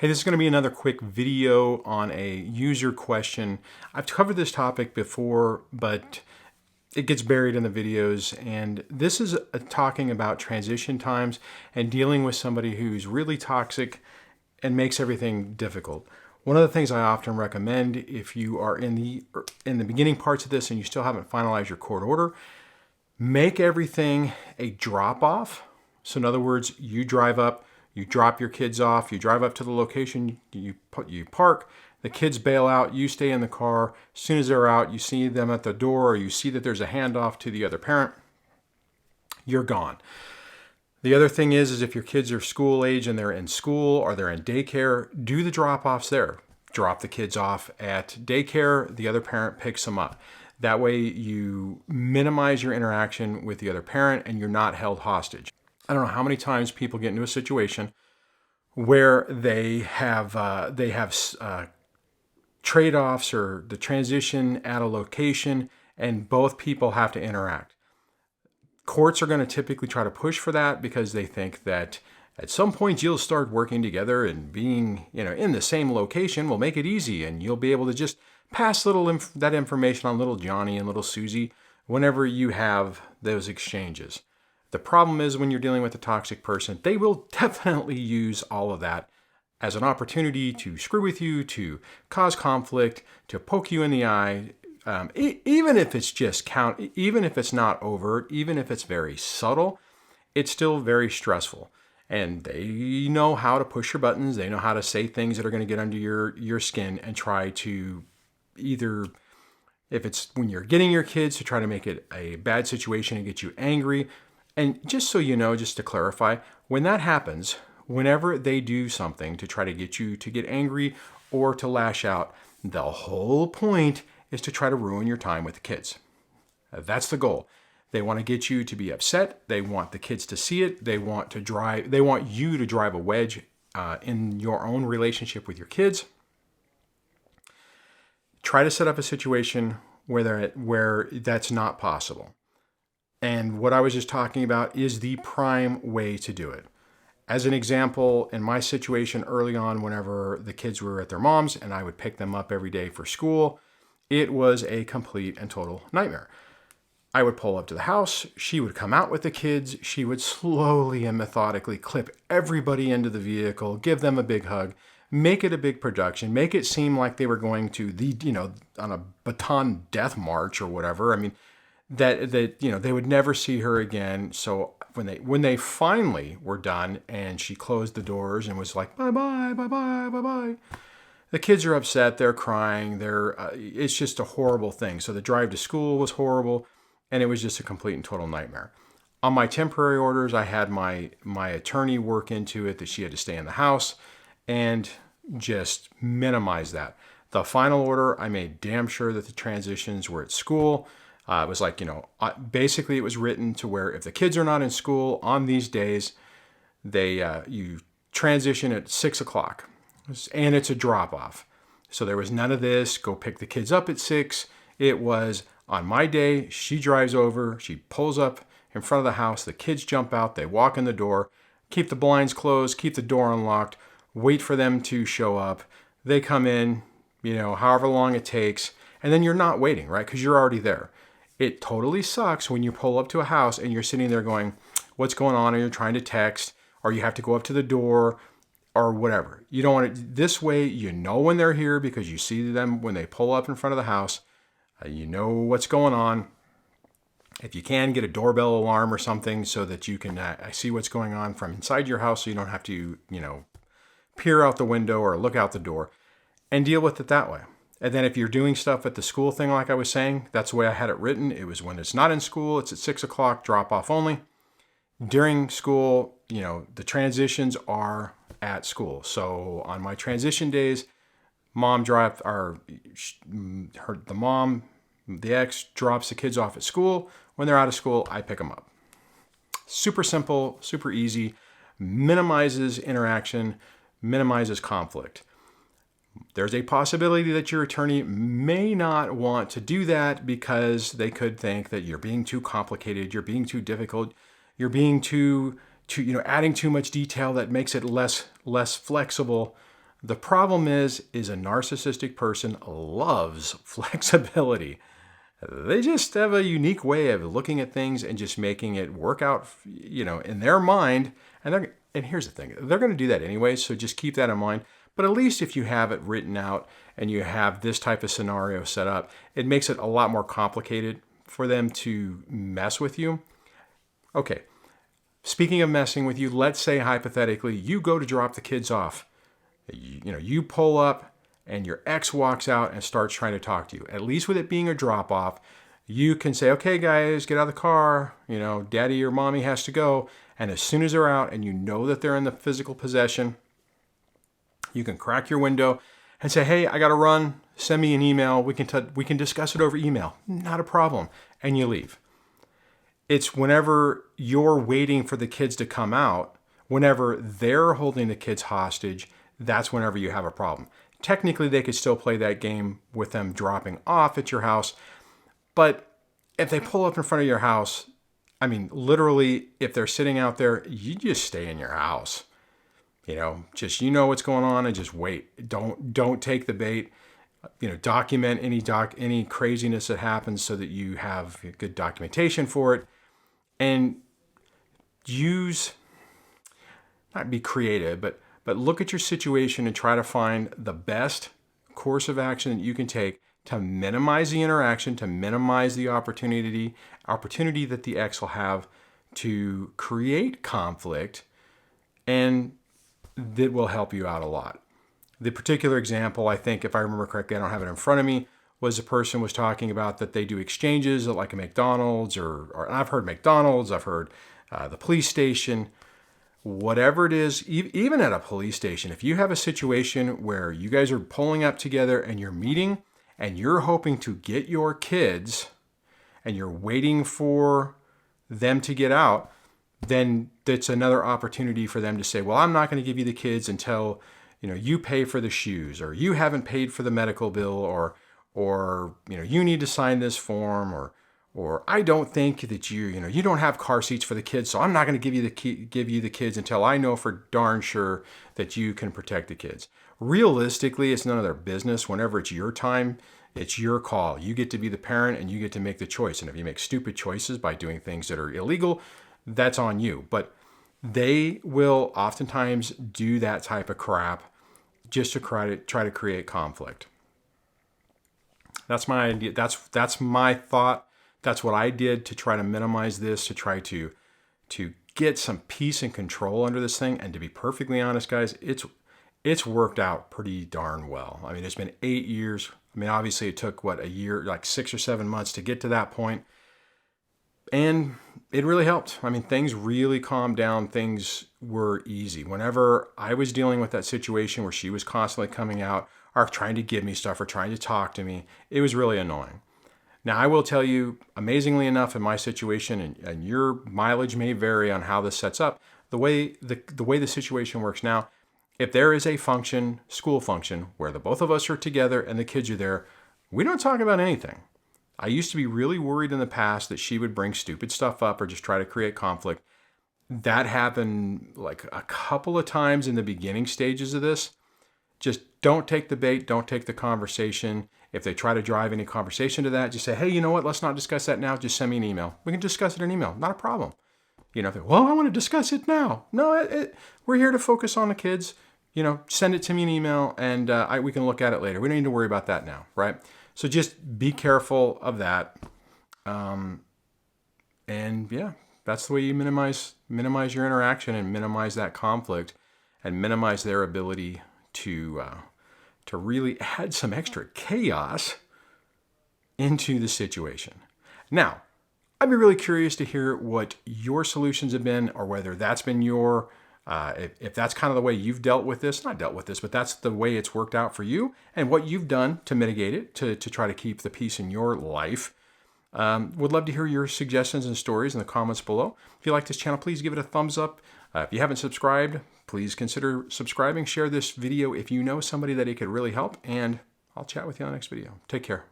Hey, this is going to be another quick video on a user question. I've covered this topic before, but it gets buried in the videos. And this is talking about transition times and dealing with somebody who's really toxic and makes everything difficult. One of the things I often recommend if you are in the beginning parts of this and you still haven't finalized your court order, make everything a drop off. So in other words, you drive up, you drop your kids off, you drive up to the location, you park, the kids bail out, you stay in the car. As soon as they're out, you see them at the door or you see that there's a handoff to the other parent, you're gone. The other thing is if your kids are school age and they're in school or they're in daycare, do the drop-offs there. Drop the kids off at daycare, the other parent picks them up. That way you minimize your interaction with the other parent and you're not held hostage. I don't know how many times people get into a situation where they have trade-offs or the transition at a location and both people have to interact. Courts are going to typically try to push for that because they think that at some point you'll start working together and being, in the same location will make it easy and you'll be able to just pass that information on little Johnny and little Susie whenever you have those exchanges. The problem is when you're dealing with a toxic person, they will definitely use all of that as an opportunity to screw with you, to cause conflict, to poke you in the eye, even if it's not overt, even if it's very subtle, it's still very stressful. And they know how to push your buttons. They know how to say things that are going to get under your skin and try to either, if it's when you're getting your kids, to try to make it a bad situation and get you angry. And just so you know, just to clarify, when that happens, whenever they do something to try to get you to get angry or to lash out, the whole point is to try to ruin your time with the kids. That's the goal. They want to get you to be upset. They want the kids to see it. They want you to drive a wedge in your own relationship with your kids. Try to set up a situation where that's not possible. And what I was just talking about is the prime way to do it. As an example, in my situation early on, whenever the kids were at their mom's and I would pick them up every day for school, it was a complete and total nightmare. I would pull up to the house, she would come out with the kids, she would slowly and methodically clip everybody into the vehicle, give them a big hug, make it a big production, make it seem like they were going to on a Bataan death march or whatever. I mean, that they would never see her again. So when they finally were done and she closed the doors and was like, bye bye, bye bye, bye bye, the kids are upset, they're crying, it's just a horrible thing. So the drive to school was horrible and it was just a complete and total nightmare. On my temporary orders, I had my attorney work into it that she had to stay in the house and just minimize that. The final order, I made damn sure that the transitions were at school. It was like, basically it was written to where if the kids are not in school on these days, you transition at 6 o'clock and it's a drop off. So there was none of this, go pick the kids up at 6. It was on my day, she drives over, she pulls up in front of the house, the kids jump out, they walk in the door, keep the blinds closed, keep the door unlocked, wait for them to show up. They come in, however long it takes, and then you're not waiting, right? Because you're already there. It totally sucks when you pull up to a house and you're sitting there going, what's going on? Or you're trying to text, or you have to go up to the door or whatever. You don't want it this way. When they're here because you see them when they pull up in front of the house. You know what's going on. If you can, get a doorbell alarm or something so that you can see what's going on from inside your house so you don't have to, peer out the window or look out the door and deal with it that way. And then if you're doing stuff at the school thing, like I was saying, that's the way I had it written. It was when it's not in school, it's at 6 o'clock, drop off only. During school, the transitions are at school. So on my transition days, the ex drops the kids off at school. When they're out of school, I pick them up. Super simple, super easy, minimizes interaction, minimizes conflict. There's a possibility that your attorney may not want to do that because they could think that you're being too complicated, you're being too difficult, you're being too adding too much detail that makes it less flexible. The problem is a narcissistic person loves flexibility. They just have a unique way of looking at things and just making it work out, in their mind. And here's the thing, they're going to do that anyway, so just keep that in mind. But at least if you have it written out and you have this type of scenario set up, it makes it a lot more complicated for them to mess with you. Okay, speaking of messing with you, let's say hypothetically you go to drop the kids off. You pull up and your ex walks out and starts trying to talk to you. At least with it being a drop off, you can say, okay, guys, get out of the car. Daddy or mommy has to go. And as soon as they're out and you know that they're in the physical possession, you can crack your window and say, hey, I got to run. Send me an email. We can discuss it over email. Not a problem. And you leave. It's whenever you're waiting for the kids to come out, whenever they're holding the kids hostage, that's whenever you have a problem. Technically, they could still play that game with them dropping off at your house. But if they pull up in front of your house, literally, if they're sitting out there, you just stay in your house. Just what's going on and just wait. Don't take the bait. Document any craziness that happens so that you have good documentation for it. And not be creative, but look at your situation and try to find the best course of action that you can take to minimize the interaction, to minimize the opportunity that the ex will have to create conflict, and that will help you out a lot. The particular example, I think, if I remember correctly, I don't have it in front of me, was a person was talking about that they do exchanges at like a McDonald's or I've heard McDonald's, I've heard the police station. Whatever it is, even at a police station, if you have a situation where you guys are pulling up together and you're meeting and you're hoping to get your kids and you're waiting for them to get out, then that's another opportunity for them to say, well, I'm not going to give you the kids until, you pay for the shoes, or you haven't paid for the medical bill, or you need to sign this form, or I don't think that you don't have car seats for the kids, so I'm not going to give you the kids until I know for darn sure that you can protect the kids. Realistically, it's none of their business. Whenever it's your time, it's your call. You get to be the parent and you get to make the choice. And if you make stupid choices by doing things that are illegal, that's on you. But they will oftentimes do that type of crap just to try to create conflict. That's my idea. That's my thought. That's what I did to try to minimize this, to try to get some peace and control under this thing. And to be perfectly honest, guys, it's worked out pretty darn well. It's been 8 years. Obviously it took a year, like 6 or 7 months to get to that point. And it really helped. Things really calmed down. Things were easy. Whenever I was dealing with that situation where she was constantly coming out or trying to give me stuff or trying to talk to me, it was really annoying. Now, I will tell you, amazingly enough, in my situation, and your mileage may vary on how this sets up, the way the situation works now, if there is a school function, where the both of us are together and the kids are there, we don't talk about anything. I used to be really worried in the past that she would bring stupid stuff up or just try to create conflict. That happened like a couple of times in the beginning stages of this. Just don't take the bait, don't take the conversation. If they try to drive any conversation to that, just say, hey, you know what? Let's not discuss that now. Just send me an email. We can discuss it in email. Not a problem. Well, I want to discuss it now. No, we're here to focus on the kids. Send it to me an email and we can look at it later. We don't need to worry about that now, right? So just be careful of that. And yeah, that's the way you minimize your interaction and minimize that conflict and minimize their ability to really add some extra chaos into the situation. Now, I'd be really curious to hear what your solutions have been, or whether that's been if that's kind of the way you've dealt with this, not dealt with this, but that's the way it's worked out for you, and what you've done to mitigate it, to try to keep the peace in your life. Would love to hear your suggestions and stories in the comments below. If you like this channel, please give it a thumbs up. If you haven't subscribed, please consider subscribing. Share this video if you know somebody that it could really help, and I'll chat with you on the next video. Take care.